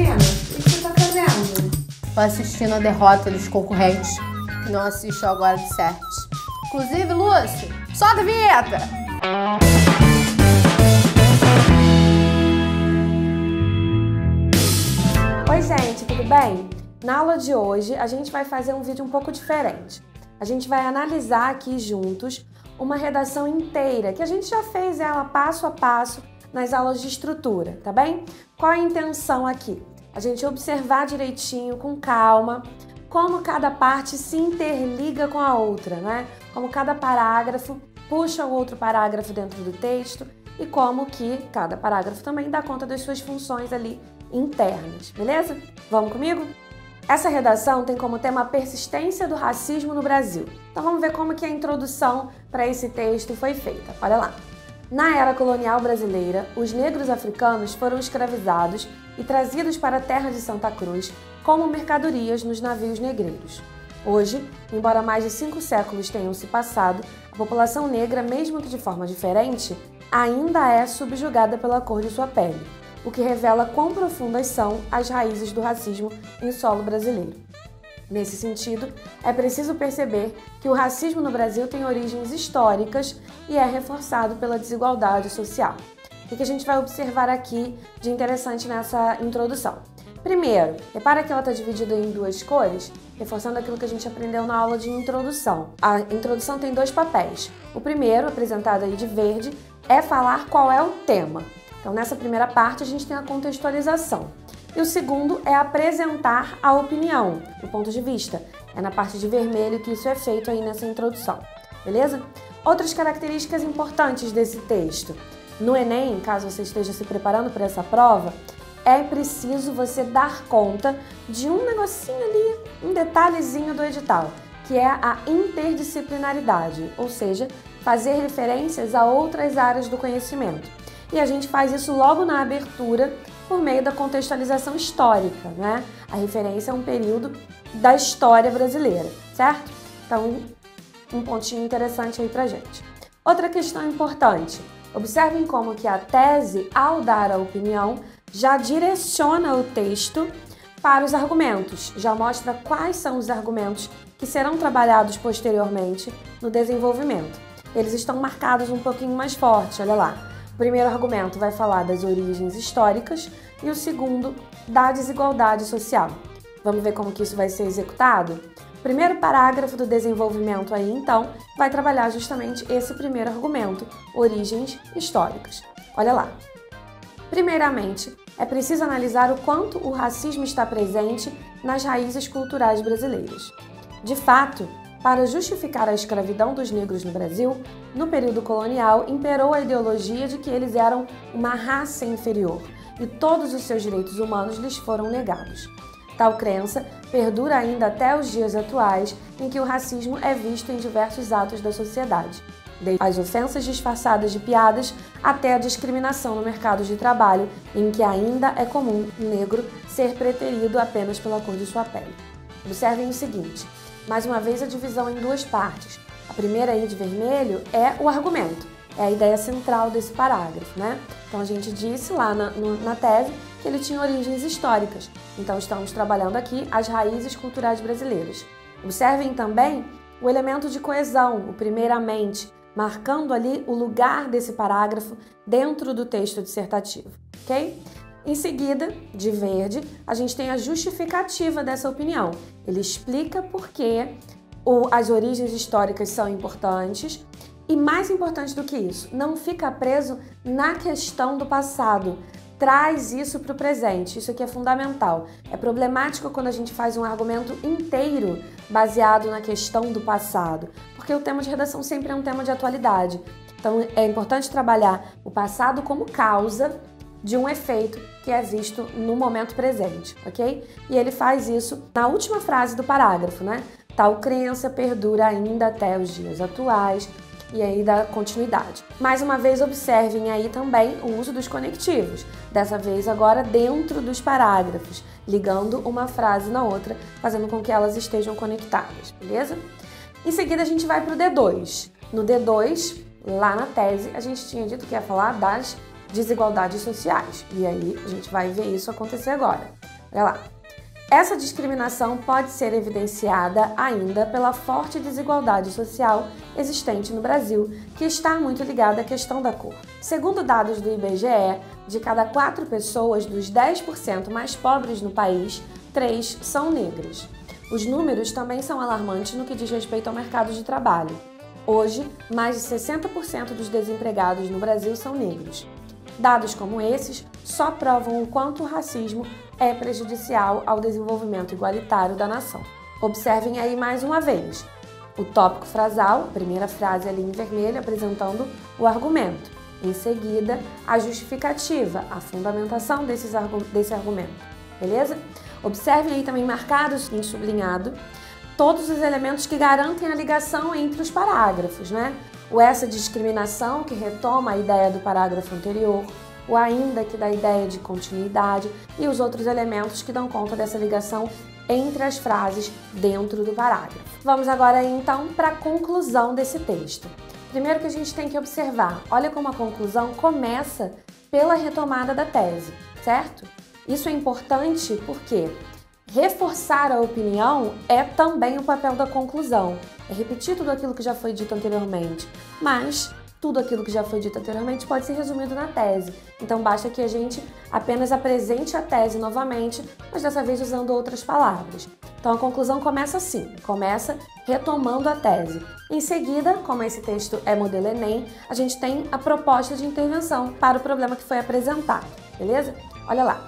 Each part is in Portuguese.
Sabrina, o que você tá fazendo? Tô assistindo a derrota dos concorrentes que não assistiu agora de certo. Inclusive, Lúcio, solta a vinheta! Oi, gente, tudo bem? Na aula de hoje, a gente vai fazer um vídeo um pouco diferente. A gente vai analisar aqui juntos uma redação inteira, que a gente já fez ela passo a passo nas aulas de estrutura, tá bem? Qual a intenção aqui? A gente observar direitinho, com calma, como cada parte se interliga com a outra, né? Como cada parágrafo puxa o outro parágrafo dentro do texto e como que cada parágrafo também dá conta das suas funções ali internas, beleza? Vamos comigo? Essa redação tem como tema a persistência do racismo no Brasil. Então vamos ver como que a introdução para esse texto foi feita. Olha lá. Na era colonial brasileira, os negros africanos foram escravizados e trazidos para a terra de Santa Cruz como mercadorias nos navios negreiros. Hoje, embora mais de 5 séculos tenham se passado, a população negra, mesmo que de forma diferente, ainda é subjugada pela cor de sua pele, o que revela quão profundas são as raízes do racismo em solo brasileiro. Nesse sentido, é preciso perceber que o racismo no Brasil tem origens históricas e é reforçado pela desigualdade social. O que a gente vai observar aqui de interessante nessa introdução? Primeiro, repara que ela está dividida em duas cores, reforçando aquilo que a gente aprendeu na aula de introdução. A introdução tem dois papéis. O primeiro, apresentado aí de verde, é falar qual é o tema. Então, nessa primeira parte, a gente tem a contextualização. E o segundo é apresentar a opinião, o ponto de vista. É na parte de vermelho que isso é feito aí nessa introdução, beleza? Outras características importantes desse texto. No Enem, caso você esteja se preparando para essa prova, é preciso você dar conta de um negocinho ali, um detalhezinho do edital, que é a interdisciplinaridade, ou seja, fazer referências a outras áreas do conhecimento. E a gente faz isso logo na abertura, por meio da contextualização histórica, né? A referência a um período da história brasileira, certo? Então, um pontinho interessante aí pra gente. Outra questão importante, observem como que a tese, ao dar a opinião, já direciona o texto para os argumentos, já mostra quais são os argumentos que serão trabalhados posteriormente no desenvolvimento. Eles estão marcados um pouquinho mais forte, olha lá. O primeiro argumento vai falar das origens históricas e o segundo da desigualdade social. Vamos ver como que isso vai ser executado? O primeiro parágrafo do desenvolvimento aí, então, vai trabalhar justamente esse primeiro argumento, origens históricas. Olha lá. Primeiramente, é preciso analisar o quanto o racismo está presente nas raízes culturais brasileiras. De fato, para justificar a escravidão dos negros no Brasil, no período colonial imperou a ideologia de que eles eram uma raça inferior e todos os seus direitos humanos lhes foram negados. Tal crença perdura ainda até os dias atuais, em que o racismo é visto em diversos atos da sociedade, desde as ofensas disfarçadas de piadas até a discriminação no mercado de trabalho, em que ainda é comum o negro ser preterido apenas pela cor de sua pele. Observem o seguinte. Mais uma vez, a divisão em duas partes. A primeira aí de vermelho é o argumento, é a ideia central desse parágrafo, né? Então a gente disse lá na tese que ele tinha origens históricas. Então estamos trabalhando aqui as raízes culturais brasileiras. Observem também o elemento de coesão, o primeiramente, marcando ali o lugar desse parágrafo dentro do texto dissertativo, ok? Em seguida, de verde, a gente tem a justificativa dessa opinião. Ele explica por que as origens históricas são importantes e, mais importante do que isso, não fica preso na questão do passado. Traz isso para o presente, isso aqui é fundamental. É problemático quando a gente faz um argumento inteiro baseado na questão do passado, porque o tema de redação sempre é um tema de atualidade. Então, é importante trabalhar o passado como causa de um efeito que é visto no momento presente, ok? E ele faz isso na última frase do parágrafo, né? Tal crença perdura ainda até os dias atuais, e aí dá continuidade. Mais uma vez, observem aí também o uso dos conectivos, dessa vez agora dentro dos parágrafos, ligando uma frase na outra, fazendo com que elas estejam conectadas, beleza? Em seguida, a gente vai para o D2. No D2, lá na tese, a gente tinha dito que ia falar das desigualdades sociais. E aí a gente vai ver isso acontecer agora. Olha lá. Essa discriminação pode ser evidenciada ainda pela forte desigualdade social existente no Brasil, que está muito ligada à questão da cor. Segundo dados do IBGE, de cada 4 pessoas dos 10% mais pobres no país, 3 são negras. Os números também são alarmantes no que diz respeito ao mercado de trabalho. Hoje, mais de 60% dos desempregados no Brasil são negros. Dados como esses só provam o quanto o racismo é prejudicial ao desenvolvimento igualitário da nação. Observem aí mais uma vez o tópico frasal, a primeira frase ali em vermelho apresentando o argumento. Em seguida, a justificativa, a fundamentação desse argumento. Beleza? Observem aí também marcados em sublinhado todos os elementos que garantem a ligação entre os parágrafos, né? O essa discriminação, que retoma a ideia do parágrafo anterior, o ainda, que dá a ideia de continuidade, e os outros elementos que dão conta dessa ligação entre as frases dentro do parágrafo. Vamos agora então para a conclusão desse texto. Primeiro que a gente tem que observar, olha como a conclusão começa pela retomada da tese, certo? Isso é importante porque reforçar a opinião é também o papel da conclusão. É repetir tudo aquilo que já foi dito anteriormente, mas tudo aquilo que já foi dito anteriormente pode ser resumido na tese. Então basta que a gente apenas apresente a tese novamente, mas dessa vez usando outras palavras. Então a conclusão começa assim, começa retomando a tese. Em seguida, como esse texto é modelo Enem, a gente tem a proposta de intervenção para o problema que foi apresentado, beleza? Olha lá.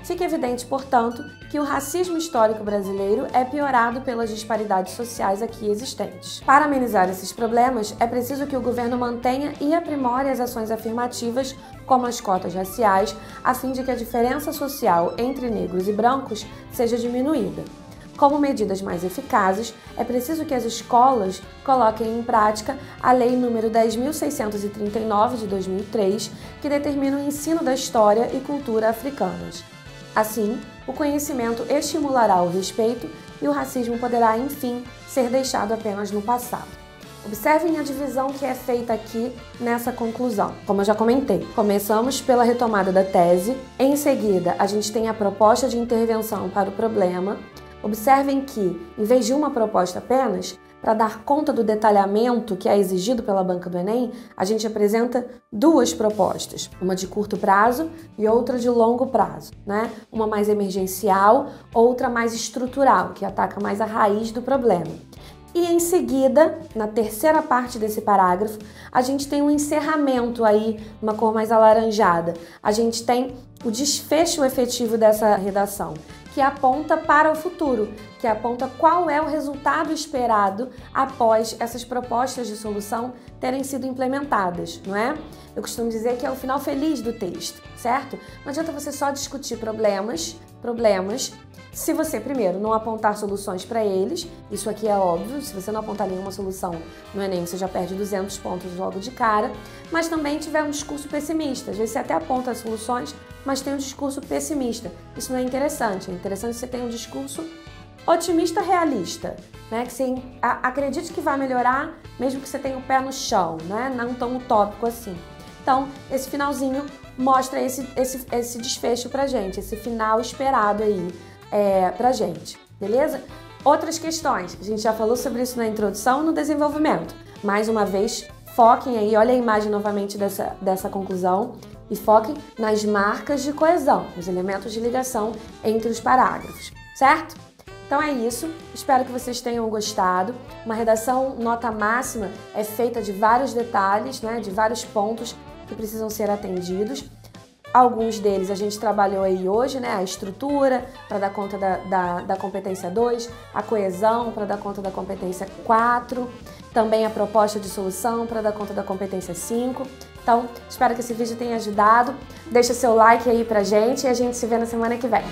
Fica evidente, portanto, que o racismo histórico brasileiro é piorado pelas disparidades sociais aqui existentes. Para amenizar esses problemas, é preciso que o governo mantenha e aprimore as ações afirmativas, como as cotas raciais, a fim de que a diferença social entre negros e brancos seja diminuída. Como medidas mais eficazes, é preciso que as escolas coloquem em prática a Lei nº 10.639 de 2003, que determina o ensino da história e cultura africanas. Assim, o conhecimento estimulará o respeito e o racismo poderá, enfim, ser deixado apenas no passado. Observem a divisão que é feita aqui nessa conclusão. Como eu já comentei, começamos pela retomada da tese, em seguida a gente tem a proposta de intervenção para o problema. Observem que, em vez de uma proposta apenas, para dar conta do detalhamento que é exigido pela banca do Enem, a gente apresenta 2 propostas, uma de curto prazo e outra de longo prazo, né? Uma mais emergencial, outra mais estrutural, que ataca mais a raiz do problema. E em seguida, na terceira parte desse parágrafo, a gente tem um encerramento aí, uma cor mais alaranjada. A gente tem o desfecho efetivo dessa redação, que aponta para o futuro, que aponta qual é o resultado esperado após essas propostas de solução terem sido implementadas, não é? Eu costumo dizer que é o final feliz do texto, certo? Não adianta você só discutir problemas, se você, primeiro, não apontar soluções para eles, isso aqui é óbvio, se você não apontar nenhuma solução no Enem, você já perde 200 pontos logo de cara, mas também tiver um discurso pessimista. Às vezes você até aponta as soluções, mas tem um discurso pessimista. Isso não é interessante. É interessante que você tenha um discurso otimista realista, né? Que você acredite que vai melhorar, mesmo que você tenha o pé no chão, né? Não tão utópico assim. Então, esse finalzinho mostra esse desfecho pra gente, esse final esperado aí pra gente, beleza? Outras questões, a gente já falou sobre isso na introdução e no desenvolvimento. Mais uma vez, foquem aí, olha a imagem novamente dessa conclusão e foquem nas marcas de coesão, os elementos de ligação entre os parágrafos, certo? Então é isso, espero que vocês tenham gostado. Uma redação nota máxima é feita de vários detalhes, né, de vários pontos que precisam ser atendidos. Alguns deles a gente trabalhou aí hoje, né? A estrutura para dar conta da competência 2, a coesão para dar conta da competência 4, também a proposta de solução para dar conta da competência 5. Então, espero que esse vídeo tenha ajudado. Deixa seu like aí pra gente e a gente se vê na semana que vem.